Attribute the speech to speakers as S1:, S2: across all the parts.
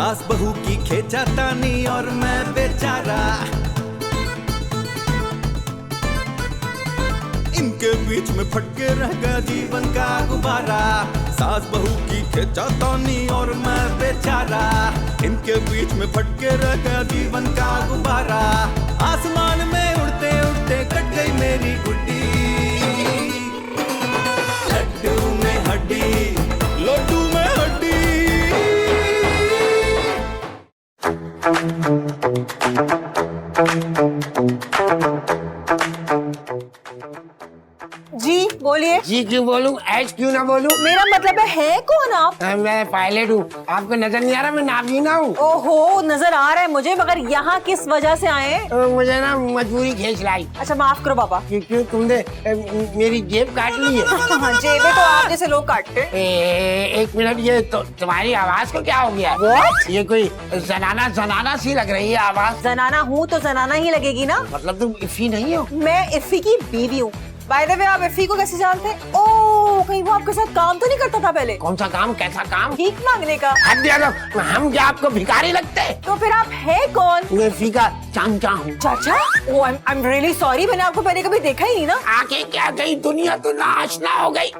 S1: सास बहू की खींचातानी और मैं बेचारा, इनके बीच में फटके रह गया जीवन का गुब्बारा। सास बहू की खींचातानी और मैं बेचारा, इनके बीच में फटके रह गया जीवन का गुब्बारा। आसमान में उड़ते उड़ते कट गई मेरी गुड्डी, लड्डू में हड्डी, लड्डू में हड्डी।
S2: जी बोलिए।
S3: जी क्यों बोलूं, एच क्यों ना बोलूं?
S2: मेरा मतलब है कौन आप?
S3: मैं पायलट हूँ, आपको नजर नहीं आ रहा मैं नावीना हूँ?
S2: ओहो नजर आ रहा है मुझे, मगर यहाँ किस वजह से आए?
S3: मुझे ना मजबूरी खींच लाई।
S2: अच्छा माफ करो पापा।
S3: क्यों तुमने मेरी जेब काट ली है?
S2: हाँ जेबें तो आप जैसे लोग काटते।
S3: एक मिनट, ये तुम्हारी आवाज को क्या हो गया? What? ये कोई जनाना सी लग रही है आवाज।
S2: जनाना हूँ तो जनाना ही लगेगी ना।
S3: मतलब तुम इफ़ी नहीं हो?
S2: मैं इफ़ी की बीवी हूँ। बाय द वे आप इफ़ी को कैसे जानते? ओह कहीं वो आपके साथ काम तो नहीं करता था पहले?
S3: कौन सा काम, कैसा काम?
S2: भीख मांगने का।
S3: हद दिया तो हम क्या आपको भिखारी लगते?
S2: तो फिर आप है कौन?
S3: मैं इफ़ी का चाचा हूँ।
S2: चाचा? ओह आई एम रियली सॉरी, मैंने आपको पहले कभी देखा ही नहीं ना।
S3: आके क्या गई, दुनिया तो नाशना हो गई,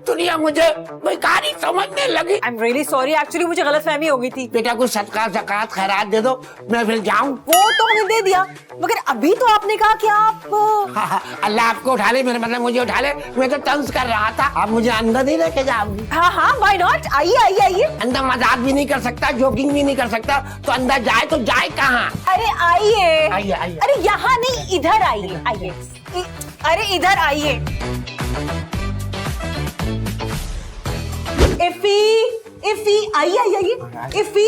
S3: दुनिया मुझे भिखारी समझने लगी।
S2: I am really sorry, actually मुझे गलतफहमी हो गई थी।
S3: बेटा कुछ सदका ज़कात खैरात दे दो, मैं फिर जाऊँ।
S2: वो तो हमें दे दिया, मगर अभी तो आपने कहा कि आप
S3: अल्लाह आपको उठा ले, मेरा मतलब मुझे उठा ले। मैं तो तंज कर रहा था, आप मुझे अंदर नहीं लेके जाओगी?
S2: हाँ हाँ व्हाई नॉट, आइए आइए आइए।
S3: अंदर मजाक भी नहीं कर सकता, जोकिंग भी नहीं कर सकता, तो अंदर जाए तो जाए कहाँ?
S2: अरे आइए
S3: आइए आइए।
S2: अरे यहाँ नहीं इधर आइए आइए। अरे इधर आइए। इफ़ी आइए आइए आइए। इफ़ी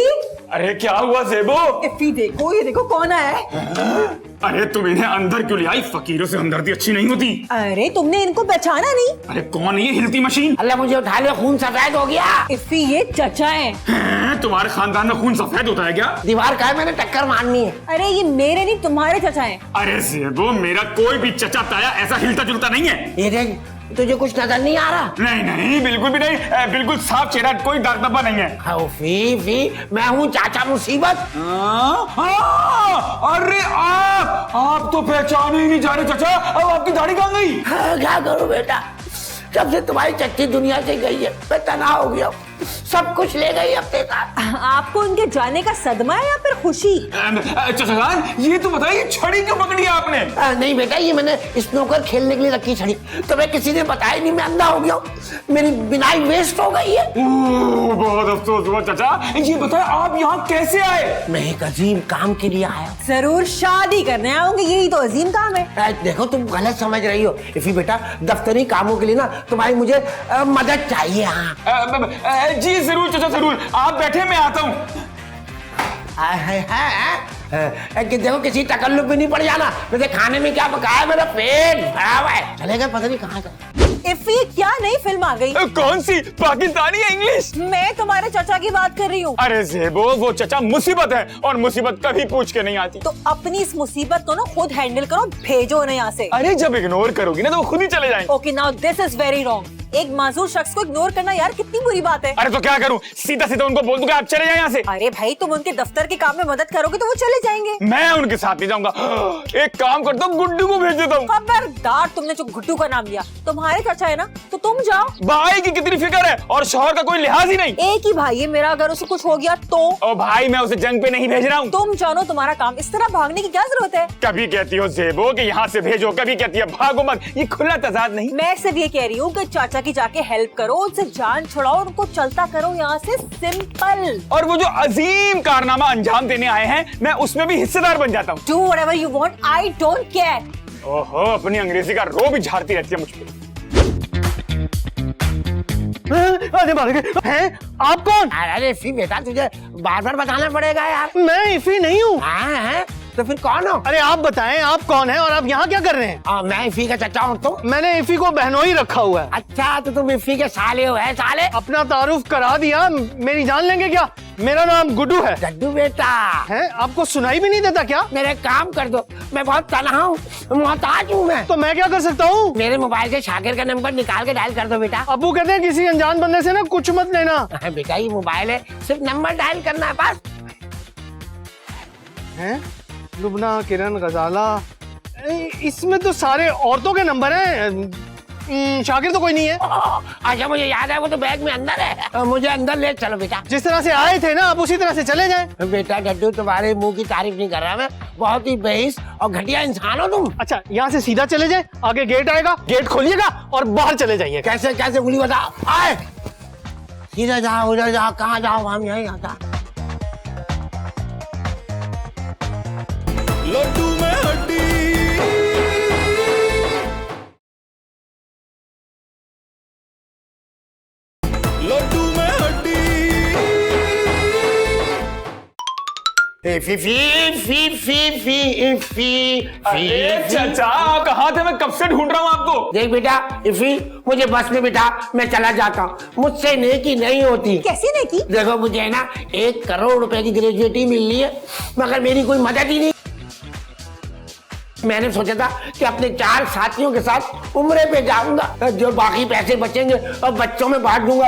S4: अरे क्या हुआ ज़ेबो?
S2: इफ़ी देखो, ये देखो कौन आया है।
S4: अरे तुम इन्हें अंदर क्यों ले आई? फकीरों से हमदर्दी अच्छी नहीं होती।
S2: अरे तुमने इनको पहचाना नहीं?
S4: अरे कौन है ये हिलती मशीन?
S3: अल्लाह मुझे उठा ले, खून सफेद हो गया।
S2: इफ़ी ये चचा है।
S4: तुम्हारे खानदान में खून सफेद होता है क्या?
S3: दीवार का है, मैंने टक्कर मारनी है।
S2: अरे ये मेरे नहीं तुम्हारे चचा हैं।
S4: अरे ज़ेबो मेरा कोई भी चचा ताया ऐसा हिलता जुलता नहीं है।
S3: ये देख, तुझे कुछ नजर नहीं आ रहा?
S4: नहीं नहीं बिल्कुल भी नहीं, बिल्कुल साफ चेहरा, कोई दाग धब्बा नहीं है।
S3: हाँ, फी मैं हूँ चाचा मुसीबत।
S4: अरे आप तो पहचाने ही नहीं जा रहे चाचा। अब आपकी दाढ़ी कहाँ गई?
S3: क्या करूं बेटा, जब से तुम्हारी चच्ची दुनिया से गई है मैं तनाव हो गया, सब कुछ ले गई अपने साथ।
S2: आपको उनके जाने का सदमा है या फिर खुशी?
S4: चाचा जान ये तो बताइए, छड़ी क्यों पकड़ी है आपने?
S3: नहीं बेटा, ये मैंने स्नूकर खेलने के लिए रखी छड़ी, तो मैं किसी ने बताया नहीं, मैं अंधा हो गया, मेरी बिनाई वेस्ट हो गई है।
S4: बहुत अफसोस हुआ चाचा। ये बताए आप यहाँ कैसे आए?
S3: मैं एक अजीम काम के लिए आया।
S2: जरूर शादी करने आओगे, यही तो अजीम काम है।
S3: देखो तुम गलत समझ रही हो इफ़ी बेटा, दफ्तरी कामों के लिए ना तुम्हारी मुझे मदद चाहिए। हाँ
S4: जी जरूर चाचा जरूर, आप बैठे मैं आता हूँ।
S3: कि देखो किसी तकल्लुफ भी नहीं पड़ जाना, वैसे खाने में क्या पकाया, मेरा पेट भरा हुआ है, चलेगा पता नहीं कहाँ का।
S2: इफ़ी क्या नई फिल्म आ गई?
S4: कौन सी? पाकिस्तानी या इंग्लिश?
S2: मैं तुम्हारे चचा की बात कर रही हूँ।
S4: अरे ज़ेबो वो चचा मुसीबत है, और मुसीबत कभी पूछ के नहीं आती।
S2: तो अपनी इस मुसीबत को ना खुद हैंडल करो, भेजो उन्हें यहाँ से।
S4: अरे जब इग्नोर करोगी ना तो वो खुद ही चले जाएंगे।
S2: Okay now this is very wrong. एक मासूर शख्स को इग्नोर करना यार कितनी बुरी बात है।
S4: अरे तो क्या करूं, सीधा सीधा उनको बोल दूंगा आप चले जाए यहाँ से।
S2: अरे भाई तुम उनके दफ्तर के काम में मदद करोगे तो वो चले जाएंगे।
S4: मैं उनके साथ नहीं जाऊंगा। एक काम करता हूँ, गुड्डू को भेज देता हूँ।
S2: खबरदार, तुमने जो गुड्डू का नाम लिया, तुम्हारे चाचा है ना, तो तुम जाओ।
S4: भाई की कितनी फिक्र है, और शौहर का कोई लिहाज ही नहीं।
S2: एक ही भाई है मेरा, अगर उसे कुछ हो गया तो।
S4: ओ भाई मैं उसे जंग पे नहीं भेज रहा हूँ।
S2: तुम जानो, तुम्हारा काम, इस तरह भागने की क्या जरूरत है?
S4: कभी कहती हो ज़ेबो कि यहाँ से भेजो, कभी कहती है भागो मत, ये खुला तजाद नहीं।
S2: मैं सिर्फ ये कह रही हूँ कि चाचा की जाके हेल्प करो, उनसे जान छुड़ाओ, उनको चलता करो यहाँ से, सिंपल।
S4: और वो जो अजीम कारनामा अंजाम देने आए हैं, मैं उसमें भी हिस्सेदार बन जाता हूँ।
S2: Do whatever you want, I don't care।
S4: ओहो अपनी अंग्रेजी का रो भी झाड़ती रहती है मुझ पे।
S5: अरे मार गए हैं, आप कौन?
S3: अरे इफ़ी बेटा तुझे बार बार बताना पड़ेगा यार।
S5: मैं इफ़ी नहीं हूँ।
S3: हाँ तो फिर कौन हो?
S5: अरे आप बताएं, आप कौन है और आप यहाँ क्या कर रहे हैं?
S3: मैं इफ़ी का चचा हूँ। तुम?
S5: मैंने इफ़ी को बहनोई रखा हुआ है।
S3: अच्छा तो तुम इफ़ी के साले हो? है साले?
S5: अपना तारुफ करा दिया, मेरी जान लेंगे क्या? मेरा नाम गुड्डू है।
S3: डड्डू बेटा,
S5: हैं? आपको सुनाई भी नहीं देता क्या?
S3: मेरे काम कर दो, मैं बहुत तनहा हूँ, मोहताज हूँ मैं।
S5: तो मैं क्या कर सकता हूँ?
S3: मेरे मोबाइल से शाकिर का नंबर निकाल के डायल कर दो बेटा।
S5: अबू कहते हैं किसी अनजान बंदे से ना कुछ मत लेना।
S3: बेटा ये मोबाइल है, सिर्फ नंबर डायल करना है बस।
S5: हैं? लुबना, किरण, गजाला, इसमें तो सारे औरतों के नंबर हैं। शाकिर तो कोई नहीं है।
S3: अच्छा मुझे याद है, वो तो बैग में अंदर है, मुझे अंदर ले चलो बेटा।
S5: जिस तरह से आए थे ना आप उसी तरह से चले जाएं।
S3: बेटा डड्डू तुम्हारे मुंह की तारीफ नहीं कर रहा मैं, बहुत ही बेइस और घटिया इंसान हो तुम।
S5: अच्छा यहाँ से सीधा चले जाए, आगे गेट आएगा, गेट खोलिएगा और बाहर चले जाइए।
S3: कैसे कैसे बोली बता। आए इधर जाओ उधर जाओ, कहाँ जाओ, हम यहीं आता।
S1: लड्डू में हड्डी, लड्डू में हड्डी।
S3: फी फी फी फी फी फी
S4: अरे चाचा आप कहाँ थे? मैं कब से ढूंढ रहा हूँ आपको।
S3: देख बेटा इफी, मुझे बस में बिठा, मैं चला जाता हूँ, मुझसे नेकी नहीं होती।
S2: कैसी नेकी?
S3: देखो मुझे है ना 1 करोड़ रुपए की ग्रेजुएटी मिलनी है, मगर मेरी कोई मदद ही नहीं। मैंने सोचा था कि अपने 4 साथियों के साथ उम्रे पे जाऊंगा, जो बाकी पैसे बचेंगे और बच्चों में बांट दूंगा,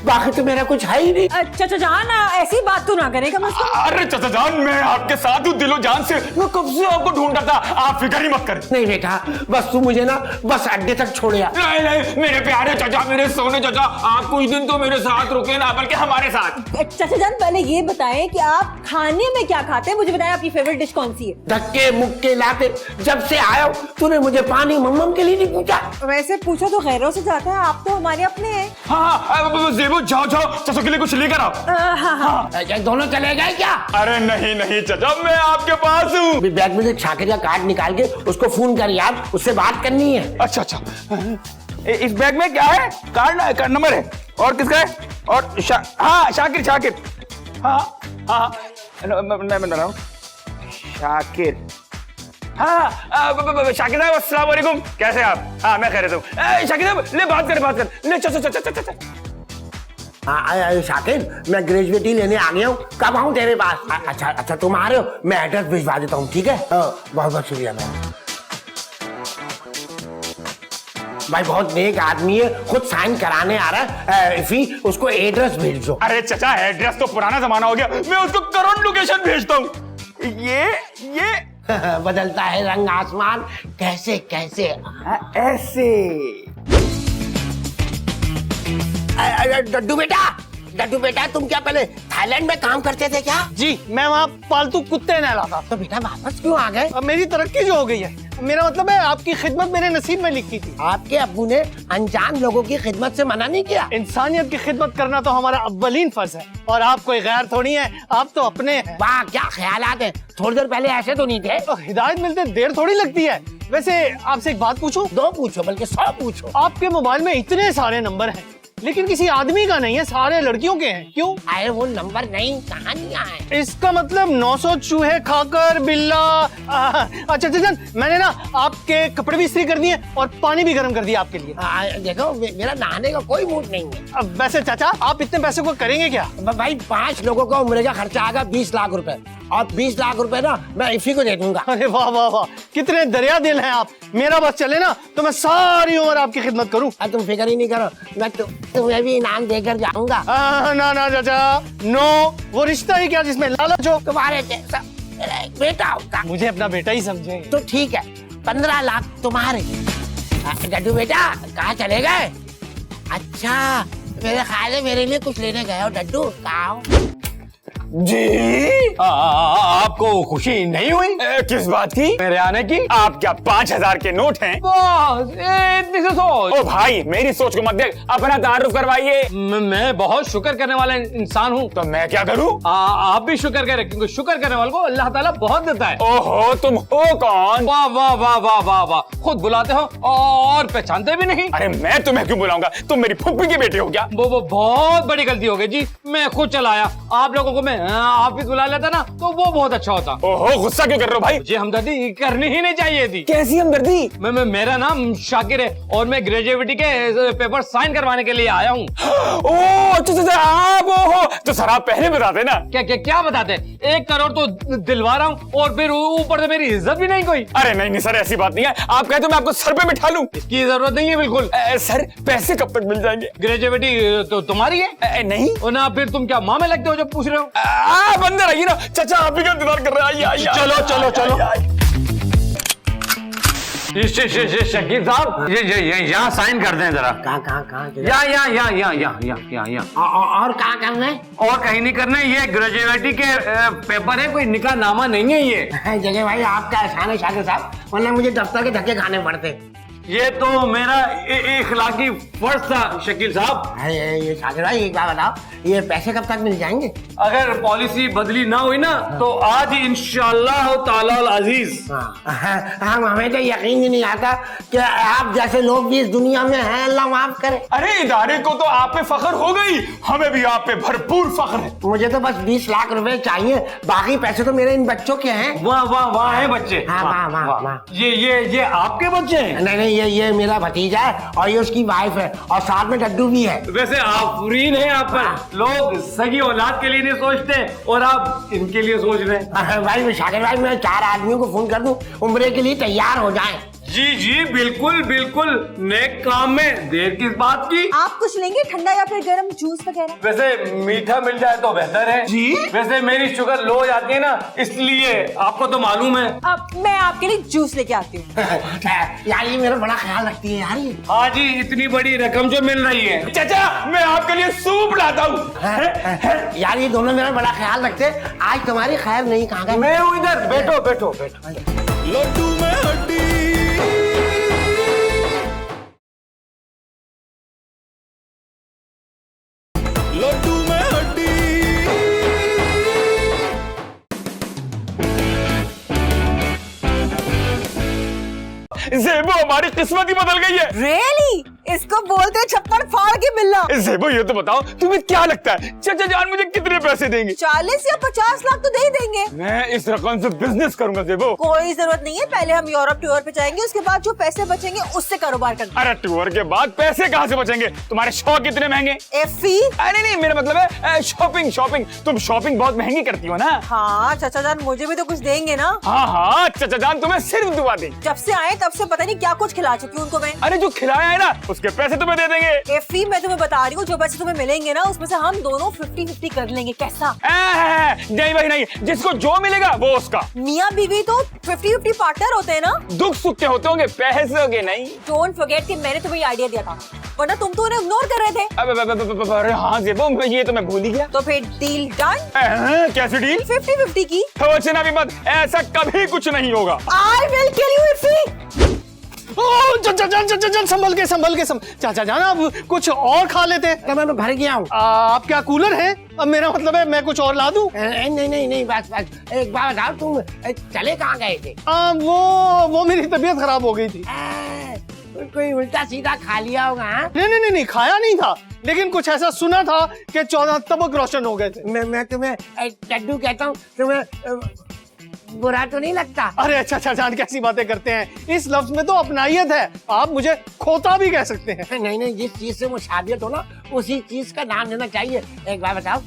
S3: बाकी तो मेरा कुछ है ही नहीं।
S2: चाचा जान ऐसी बात तो ना करेगा मुझको।
S4: अरे चाचा जान मैं आपके साथ हूँ दिलो जान से, मैं कब से आपको ढूंढ रहा था, आप फिक्र ही मत करें।
S3: नहीं बेटा बस तू मुझे ना बस अड्डे तक छोड़िया।
S4: नहीं नहीं मेरे प्यारे चाचा, मेरे सोने चाचा, आप कुछ दिन तो मेरे साथ रुके ना, बल्कि हमारे साथ।
S2: चाचा जान पहले ये बताएं कि आप खाने में क्या खाते हैं, मुझे बताएं आपकी फेवरेट डिश कौन सी है।
S3: धक्के मुक्के लाते, जब से आया हूं तूने मुझे पानी मम्मम के लिए नहीं पूछा।
S2: वैसे पूछो तो गैरों से जाता है, आप तो हमारे अपने हैं।
S4: हाँ जेबू जाओ जाओ, चाचा के लिए कुछ लेकर आओ।
S2: हाँ।
S3: अच्छा दोनों चले गए क्या?
S4: अरे नहीं नहीं चाचा, मैं आपके पास हूँ।
S3: बैग में से शाकिर का कार्ड निकाल के उसको फोन कर यार, उससे बात करनी है।
S4: अच्छा अच्छा, इस बैग में क्या है? कार्ड नंबर है। और किसका है? और हाँ शाकिर शाकिर, हाँ हाँ मैं बता रहा हूँ शाकिर। हाँ शाकिर साहब अस्सलाम वालेकुम, कैसे आप? हाँ मैं खैरियत हूँ। शाकिर साहब ले बात कर ले, चल चल चल चल।
S3: हाँ शाकिर मैं ग्रेजुएटी लेने आ गया हूँ, कब आऊँ तेरे पास? अच्छा अच्छा तुम आ रहे हो, मैं एड्रेस भिजवा देता हूँ, ठीक है? बहुत बहुत शुक्रिया भाई, बहुत नेक आदमी है, खुद साइन कराने आ रहा है। इफी उसको एड्रेस भेज दो।
S4: अरे चाचा एड्रेस तो पुराना जमाना हो गया, मैं उसको करंट लोकेशन भेजता हूँ। ये
S3: बदलता है रंग आसमान कैसे कैसे
S4: ऐसे।
S3: डड्डू बेटा तुम क्या पहले थाईलैंड में काम करते थे क्या?
S5: जी मैं वहाँ पालतू कुत्ते नहलाता।
S3: तो बेटा वापस क्यों आ गए?
S5: अब मेरी तरक्की जो हो गई है, मेरा मतलब है आपकी खिदमत मेरे नसीब में लिखी थी।
S3: आपके अब्बू ने अनजान लोगों की खिदमत से मना नहीं किया?
S5: इंसानियत की खिदमत करना तो हमारा अव्वलीन फर्ज है, और आप कोई गैर थोड़ी है, आप तो अपने हैं।
S3: वाह क्या ख्यालात है, थोड़ी देर पहले ऐसे तो नहीं थे।
S5: तो हिदायत मिलते देर थोड़ी लगती है। वैसे आपसे एक बात पूछूं?
S3: 2 पूछो बल्कि 100 पूछो।
S5: आपके मोबाइल में इतने सारे नंबर हैं, लेकिन किसी आदमी का नहीं है, सारे लड़कियों के हैं, क्यों?
S3: आए वो नंबर नहीं, कहानियां हैं।
S5: इसका मतलब 900 चूहे खाकर बिल्ला। अच्छा चचन, मैंने ना आपके कपड़े भी इस्त्री कर दिए और पानी भी गर्म कर दिया आपके लिए।
S3: देखो मेरा नहाने का कोई मूड नहीं है।
S5: अब वैसे चाचा आप इतने पैसे को करेंगे क्या?
S3: भाई 5 लोगों का उम्र का खर्चा आएगा 20 लाख रुपए, और 20 लाख रुपए ना मैं इफी को दे दूंगा।
S5: अरे वाह वाह वाह, कितने दरिया दिल हैं आप। मेरा बस चले ना तो मैं सारी उम्र आपकी खिदमत करूं।
S3: तुम फिक्र ही नहीं करो, मैं तुम्हें भी इनाम देकर जाऊंगा।
S5: ना ना चाचा नो, वो रिश्ता ही क्या जिसमें लालच हो।
S3: तुम्हारे जैसा मेरा एक बेटा होगा।
S5: मुझे अपना बेटा ही समझे
S3: तो ठीक है, 15 लाख तुम्हारे। डड्डू बेटा कहाँ चले गए? अच्छा मेरे ख्याल है मेरे लिए कुछ लेने गए हो डड्डू, कहाँ हो?
S4: जी
S6: आपको खुशी नहीं हुई?
S4: किस बात की?
S6: मेरे आने की?
S4: आप क्या 5000 के नोट हैं?
S6: इतनी से सोच।
S4: ओ भाई मेरी सोच को मत देख, अपना तारुफ करवाइए।
S6: मैं बहुत शुक्र करने वाला इंसान हूँ।
S4: तो मैं क्या करूँ?
S6: आप भी शुक्र करें, क्योंकि शुक्र करने वाले को अल्लाह ताला बहुत देता है।
S4: ओहो तुम हो कौन?
S6: वाह वाह वाह वाह वाह वाह, खुद बुलाते हो और पहचानते भी नहीं।
S4: अरे मैं तुम्हें क्यों बुलाऊंगा, तुम मेरी फुप्पी की बेटी हो क्या?
S6: वो बहुत बड़ी गलती हो गई जी, मैं खुद चला आया। आप लोगों को मैं आप भी बुला लेता ना तो वो बहुत अच्छा अच्छा होता।
S4: ओहो, गुस्सा क्यों कर रहे हो भाई?
S6: मुझे हमदर्दी करनी ही नहीं चाहिए थी।
S4: कैसी हमदर्दी?
S6: मेरा नाम शाकिर है और मैं ग्रेजुएटी के पेपर साइन करवाने के लिए आया हूँ।
S4: ओह, अच्छा आप हो तो सर आप पहले बताते ना।
S6: क्या बताते? 1 करोड़ तो दिलवा रहा हूँ और फिर ऊपर से मेरी इज्जत भी नहीं कोई।
S4: अरे नहीं सर, ऐसी बात नहीं है। आप कहते हो मैं आपको सर पे बिठा लूं?
S6: इसकी जरूरत नहीं है बिल्कुल।
S4: सर पैसे कब तक मिल जाएंगे?
S6: ग्रेजुएटी तो तुम्हारी है?
S4: नहीं।
S6: और ना फिर तुम क्या माँ में लगते हो जब पूछ रहे हो?
S4: आप अंदर आइए ना। चाचा आप ही का इंतजार कर रहे हैं। आइए
S6: चलो। शकील साहब, ये यहाँ साइन कर दें जरा।
S3: कहाँ
S6: यहाँ।
S3: और कहाँ करना है?
S6: और कहीं नहीं करना है, ये ग्रेजुएटी के पेपर है, कोई निकाह नामा नहीं है ये।
S3: जगह भाई आपका एहसान है शाकिर साहब, वरना मुझे दफ्तर के धक्के खाने पड़ते।
S6: ये तो मेरा इखलाकी फर्ज था शकील साहब।
S3: ये शाकिर भाई एक बात बताओ, ये पैसे कब तक मिल जाएंगे?
S6: अगर पॉलिसी बदली ना हुई ना तो आज ही इंशाअल्लाह ताला अजीज।
S3: हमें तो यकीन ही नहीं आता कि आप जैसे लोग भी इस दुनिया में हैं, अल्लाह माफ करे।
S4: अरे इदारे को तो आप पे फख्र हो गई, हमें भी आप पे भरपूर फख्र है।
S3: मुझे तो बस 20 लाख रुपए चाहिए, बाकी पैसे तो मेरे इन बच्चों के हैं।
S6: वाह है बच्चे।
S3: वाह।
S6: ये आपके बच्चे हैं?
S3: नहीं, ये मेरा भतीजा है और ये उसकी वाइफ है और साथ में डड्डू भी है।
S6: वैसे आफरीन है आप पर, लोग सगी औलाद के लिए नहीं सोचते और आप इनके लिए सोच रहे हैं।
S3: भाई शाकिर भाई, मैं 4 आदमियों को फोन कर दूं, उम्रे के लिए तैयार हो जाएं।
S6: जी बिल्कुल नेक काम में देर किस बात की।
S2: आप कुछ लेंगे, ठंडा या फिर गर्म जूस वगैरह?
S6: वैसे मीठा मिल जाए तो बेहतर है जी। वैसे मेरी शुगर लो हो जाती है ना, इसलिए आपको तो मालूम है।
S2: अब मैं आपके लिए जूस लेके आती हूँ।
S3: यार ये मेरा बड़ा ख्याल रखती है यार ये।
S6: हाँ जी, इतनी बड़ी रकम जो मिल रही है।
S4: चाचा मैं आपके लिए सूप लाता हूँ।
S3: यार ये दोनों मेरा बड़ा ख्याल रखते, आज तुम्हारी खैर नहीं। कहाँ गए?
S6: मैं हूँ इधर, बैठो।
S1: लड्डू में हड्डी, लड्डू में हड्डी।
S4: ज़ेबो हमारी किस्मत ही बदल गई है।
S2: Really? इसको बोलते हैं छप्पड़ फाड़ के मिलना।
S4: ज़ेबो ये तो बताओ तुम्हें क्या लगता है चाचा जान मुझे कितने पैसे देंगे?
S2: 40 या 50 लाख तो दे ही देंगे।
S4: मैं इस रकम से बिजनेस करूंगा ज़ेबो।
S2: कोई जरूरत नहीं है, पहले हम यूरोप टूर पे जाएंगे, उसके बाद जो पैसे बचेंगे उससे कारोबार करना।
S4: अरे टूर के बाद पैसे कहाँ से बचेंगे? तुम्हारे शौक इतने महंगे।
S2: एफी?
S4: अरे नहीं मेरा मतलब है शॉपिंग। तुम शॉपिंग बहुत महंगी करती हो ना।
S2: हाँ चाचा जान, मुझे भी तो कुछ देंगे ना।
S4: हाँ चाचा जान तुम्हें सिर्फ दुआ देंगे।
S2: जब से आए तब से पता नहीं क्या कुछ खिला चुकी हूँ उनको मैं।
S4: अरे जो खिलाया है ना उसके पैसे तुम्हें दे देंगे।
S2: एफी मैं तुम्हें बता रही हूँ, जो पैसे तुम्हें मिलेंगे ना उसमें से हम दोनों 50-50 कर लेंगे, कैसा?
S4: नहीं भाई नहीं, जिसको जो मिलेगा वो उसका।
S2: मियाँ बीवी तो 50-50 पार्टनर होते हैं ना।
S4: दुख सुख के होते होंगे, पैसे के नहीं।
S2: डोंट फॉरगेट कि मैंने तुम्हें आइडिया दिया था, वरना तुम तो उन्हें इग्नोर कर रहे थे।
S4: अरे हाँ ज़ेबो ये तो मैं भूल ही गया।
S2: तो फिर डील डन।
S4: कैसी डील?
S2: 50-50 की।
S4: सोचना भी मत, ऐसा कभी कुछ नहीं होगा।
S2: I will kill you इफी।
S5: चाचा जान संभल के चाचा जान आप कुछ और खा लेते।
S3: तो मैं भर गया हूँ।
S5: आप क्या कूलर है? अब मेरा मतलब है मैं कुछ और ला दूं?
S3: नहीं बस एक बात बताओ, तुम चले कहाँ गए थे?
S5: वो मेरी तबीयत खराब हो गई थी।
S3: कोई उल्टा सीधा खा लिया होगा।
S5: नहीं खाया नहीं था, लेकिन कुछ ऐसा सुना था कि 14 तबक रोशन हो गए थे।
S3: मैं तुम्हें डड्डू कहता हूँ, तुम्हें बुरा तो नहीं लगता?
S5: अरे अच्छा जान कैसी बातें करते हैं, इस लफ्ज में तो अपनाइयत है, आप मुझे खोता भी कह सकते हैं।
S3: नहीं, जिस चीज से मुशाबियत हो ना उसी चीज का नाम लेना चाहिए। एक बार बताओ,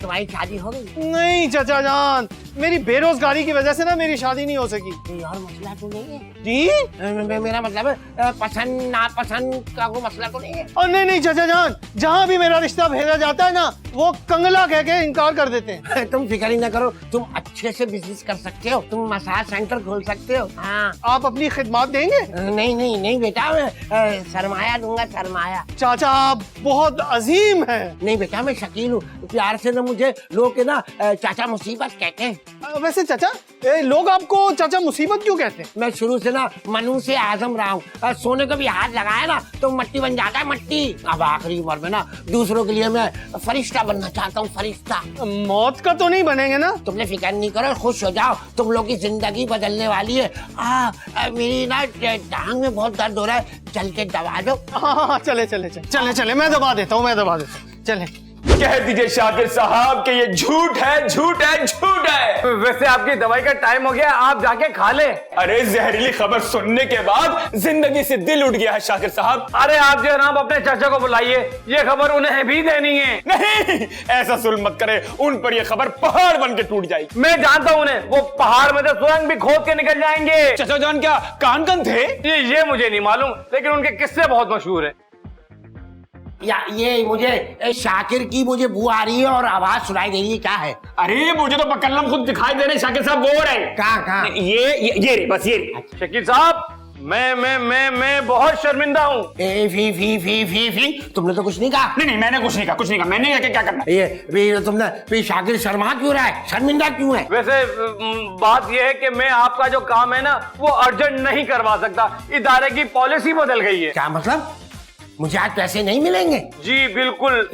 S3: तुम्हारी शादी हो गई?
S5: नहीं चाचा जान, मेरी बेरोजगारी की वजह से ना मेरी शादी नहीं हो सकी।
S3: कोई और मसला तो नहीं है?
S5: जी
S3: मेरा मतलब है पसंद नापसंद का कोई मसला तो नहीं है?
S5: और नहीं चाचा जान, जहाँ भी मेरा रिश्ता भेजा जाता है ना वो कंगला कह के इनकार कर देते हैं।
S3: तुम फिक्र ही ना करो, तुम अच्छे से बिजनेस कर सकते हो, तुम मसाज सेंटर खोल सकते हो। हाँ।
S5: आप अपनी खिदमत देंगे?
S3: नहीं बेटा, मैं सरमाया दूंगा, सरमाया।
S5: चाचा आप बहुत अजीम है।
S3: नहीं बेटा, मैं शकील हूँ, प्यार से ना मुझे लोग ना चाचा मुसीबत कहते हैं।
S5: वैसे चाचा लोग आपको चाचा मुसीबत क्यों कहते हैं?
S3: मैं शुरू से ना मनु से आजम रहा हूँ, सोने को भी हाथ लगाया ना तो मट्टी बन जाता है, मट्टी। अब आखिरी उम्र में ना दूसरों के लिए मैं फरिश्ता बनना चाहता हूँ, फरिश्ता।
S5: मौत का तो नहीं बनेंगे ना?
S3: तुमने फिक्र नहीं करो, खुश हो जाओ, तुम लोग की जिंदगी बदलने वाली है। मेरी ना टांग में बहुत दर्द हो रहा है, चल के दबा दो।
S5: हाँ चले मैं दबा देता हूँ चले।
S4: कह दीजिए शाकिर साहब कि ये झूठ है।
S6: वैसे आपकी दवाई का टाइम हो गया, आप जाके खा ले।
S4: अरे जहरीली खबर सुनने के बाद जिंदगी से दिल उठ गया है शाकिर साहब।
S6: अरे आप जनाब अपने चाचा को बुलाइए, ये खबर उन्हें भी देनी है।
S4: नहीं, ऐसा जुल्म मत करे, उन पर ये खबर पहाड़ बन के टूट जाएगी।
S6: मैं जानता हूँ उन्हें, वो पहाड़ में से सुरंग भी खोद के निकल जाएंगे।
S4: चाचा जान क्या कान कन थे?
S6: ये मुझे नहीं मालूम, लेकिन उनके किस्से बहुत मशहूर है।
S3: या ये मुझे शाकिर की मुझे बू आ रही है और आवाज सुनाई दे रही है, क्या है?
S4: अरे मुझे तो बकल्लम खुद दिखाई दे रहे शाकिर साहब, वो रहे।
S3: कहाँ?
S4: ये रे, बस ये रे।
S6: शकील साहब, मैं बहुत शर्मिंदा हूँ।
S3: फी तुमने तो कुछ नहीं कहा।
S4: नहीं, मैंने कुछ नहीं कहा, मैंने क्या करना?
S3: ये तुमने शाकिर शर्मा क्यों रहा है, शर्मिंदा क्यों है?
S6: वैसे बात यह है कि मैं आपका जो काम है ना वो अर्जेंट नहीं करवा सकता, इदारे की पॉलिसी बदल गई है।
S3: क्या मतलब? मुझे आज पैसे नहीं मिलेंगे?
S6: जी बिल्कुल।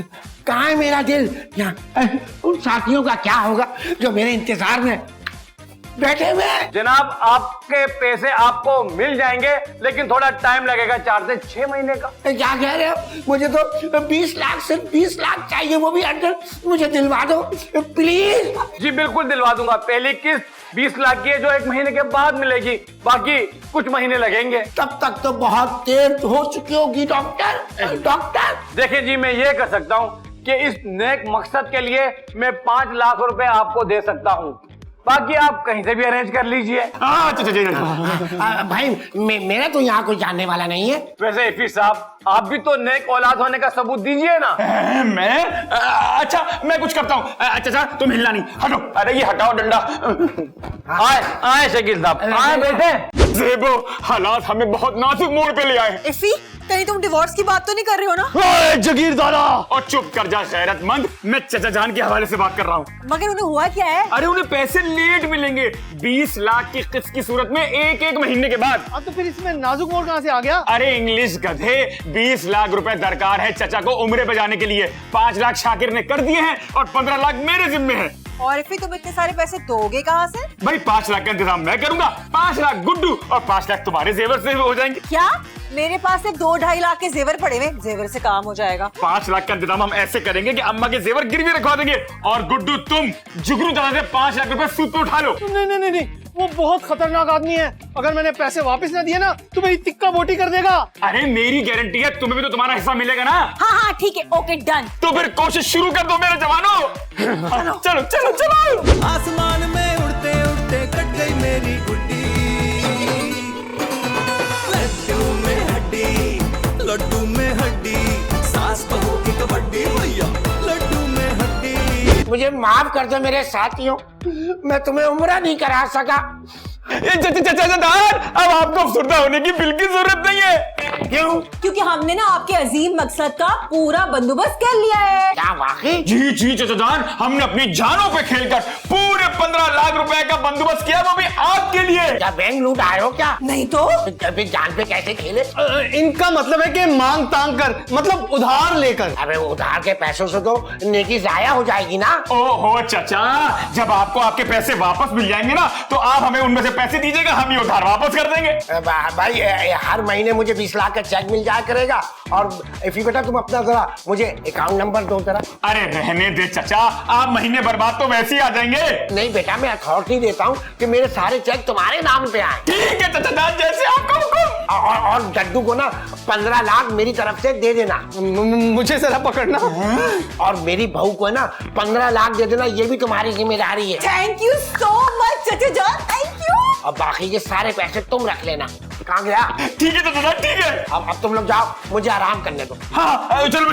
S3: कहाँ है मेरा दिल? यहाँ उन साथियों का क्या होगा जो मेरे इंतजार में बैठे हुए हैं?
S6: जनाब आपके पैसे आपको मिल जाएंगे, लेकिन थोड़ा टाइम लगेगा, 4 से 6 महीने का।
S3: क्या कह रहे हो? मुझे तो 20 लाख से 20 लाख चाहिए, वो भी अर्जेंट। मुझे दिलवा दो प्लीज।
S6: जी बिल्कुल दिलवा दूंगा। पहली किस्त 20 लाख की है जो 1 महीने के बाद मिलेगी, बाकी कुछ महीने लगेंगे।
S3: तब तक तो बहुत देर हो चुकी होगी डॉक्टर।
S6: देखिए जी, मैं ये कर सकता हूँ कि इस नेक मकसद के लिए मैं 5 लाख रुपए आपको दे सकता हूँ, बाकी आप कहीं से भी अरेंज कर लीजिए।
S3: भाई मेरा तो यहाँ कोई जानने वाला नहीं है।
S6: वैसे इफी साहब, आप भी तो नेक औलाद होने का सबूत दीजिए ना।
S4: मैं अच्छा मैं कुछ करता हूँ। अच्छा तुम हिलना नहीं, हटो। अरे ये हटाओ डंडा।
S6: आए शकील साहब, आए बैठे।
S4: ज़ेबो, हालात हमें बहुत नाजुक मोड़ पे ले आए।
S2: इफी, कहीं तुम डिवोर्स की बात तो नहीं कर रहे हो ना?
S5: जगीरदारा,
S4: और चुप कर जा गैरतमंद, मैं चाचा जान के हवाले से बात कर रहा हूँ।
S2: मगर उन्हें हुआ क्या है?
S4: अरे उन्हें पैसे लेट मिलेंगे, 20 लाख की किस्त की सूरत में एक महीने के बाद।
S5: अब तो फिर इसमें नाजुक मोड़ कहाँ से आ गया?
S4: अरे इंग्लिश गधे, 20 लाख रुपए दरकार है चाचा को उम्रे पे जाने के लिए। 5 लाख शाकिर ने कर दिए हैं और 15 लाख मेरे जिम्मे है।
S2: और इफी, तुम इतने सारे पैसे दोगे कहाँ से?
S4: भाई 5 लाख का इंतजाम मैं करूंगा, 5 लाख गुड्डू और 5 लाख तुम्हारे जेवर से हो जाएंगे।
S2: क्या? मेरे पास सिर्फ 2-2.5 लाख के जेवर पड़े हुए, जेवर से काम हो जाएगा।
S4: 5 लाख का इंतजाम हम ऐसे करेंगे कि अम्मा के जेवर गिरवी रखवा देंगे, और गुड्डू तुम जुगनू दादा से 5 लाख रुपए सूद पे उठा लो।
S5: नहीं, वो बहुत खतरनाक आदमी है। अगर मैंने पैसे वापस ना दिए ना तो मेरी तिक्का बोटी कर देगा।
S4: अरे मेरी गारंटी है, तुम्हें भी तो तुम्हारा हिस्सा मिलेगा ना।
S2: हाँ ठीक है, ओके डन।
S4: तो फिर कोशिश शुरू कर दो मेरे जवानों। चलो।
S1: आसमान में उड़ते उड़ते कट गई मेरी गुड्डी, लड्डू में हड्डी, सास बहू की कबड्डी, भैया लड्डू में हड्डी।
S3: मुझे माफ कर दो मेरे साथियों, मैं तुम्हें उम्रा नहीं करा सका।
S4: अब आपको अफसरदा होने की बिल्कुल जरूरत नहीं है।
S3: क्यों?
S2: क्योंकि हमने ना आपके अजीम मकसद का पूरा बंदोबस्त कर लिया है।
S3: क्या वाकई?
S4: जी चाचा जान, हमने अपनी जानों पे खेलकर पूरे 15 लाख रुपए का बंदोबस्त किया, वो भी आपके लिए।
S3: क्या बैंक लूट आए हो क्या?
S2: नहीं तो
S3: अभी जान पे कैसे खेले?
S5: इनका मतलब है कि मांग तांग कर, मतलब उधार लेकर।
S3: अबे उधार के पैसों से तो नेकी जाया हो जाएगी ना।
S4: ओहो चाचा, जब आपको आपके पैसे वापस मिल जाएंगे ना तो आप हमें उनमें से पैसे दीजिएगा, हम ये उधार वापस कर देंगे।
S3: भाई हर महीने मुझे 20 लाख का चेक मिल जाया करेगा। और इफी बेटा तुम अपना जरा मुझे अकाउंट नंबर दो जरा।
S4: अरे रहने दे चाचा, आप महीने बर्बाद तो वैसे ही आ जाएंगे।
S3: नहीं बेटा, मैं अथॉरिटी देता हूँ कि मेरे सारे चेक तुम्हारे नाम पे आए।
S4: ठीक है चाचा जान, जैसे आपको हुक्म।
S3: और डड्डू को ना 15 लाख मेरी तरफ से दे देना।
S5: मुझे जरा पकड़ना।
S3: और मेरी बहू को ना 15 लाख दे देना, ये भी तुम्हारी जिम्मेदारी है।
S2: थैंक यू सो मच चाचा जान, थैंक यू।
S3: और बाकी के सारे पैसे तुम रख लेना। कहाँ गया?
S4: ठीक है चाचा जान, ठीक है।
S3: अब तुम लोग जाओ, मुझे आराम करने दो।
S4: हाँ चलो।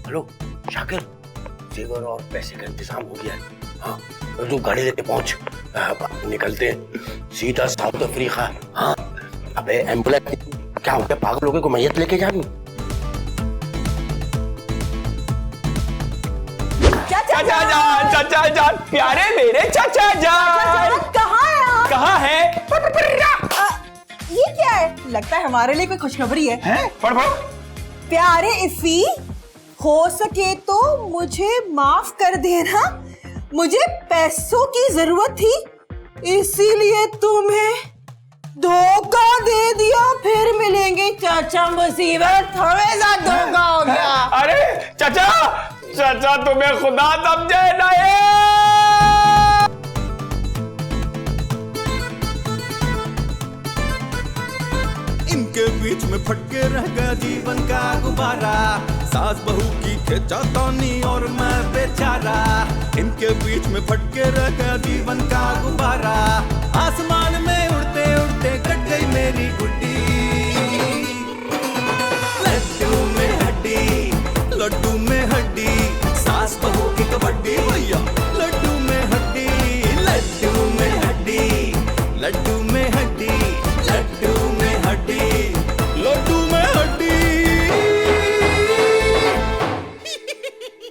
S3: हेलो शाकिर, जेवर और पैसे का इंतजाम हो गया है। हाँ तू गाड़ी लेके पहुंच, निकलते हैं सीधा साउथ अफ्रीका। हाँ अबे एम्बुलेंस क्या हो गया, पागल लोगों को मैयत लेके जानी?
S4: चाचा जान, प्यारे मेरे चाचा जान,
S2: कहाँ है आप?
S4: कहाँ है?
S2: ये क्या है? लगता है हमारे लिए कोई खुशखबरी है।
S4: पढ़।
S2: प्यारे इफी, हो सके तो मुझे माफ कर देना,
S7: मुझे पैसों की जरूरत थी, इसीलिए तुम्हें धोखा दे दिया। फिर मिलेंगे चाचा, मुसीबत हमेशा धोखा हो गया।
S4: अरे चाचा, चाचा तुम्हें खुदा समझे नहीं।
S1: इनके बीच में फटके रह गया जीवन का गुब्बारा, सास बहू की खिंचातानी और मैं बेचारा। इनके बीच में फटके रह गया जीवन का गुब्बारा, आसमान में उड़ते उड़ते कट गई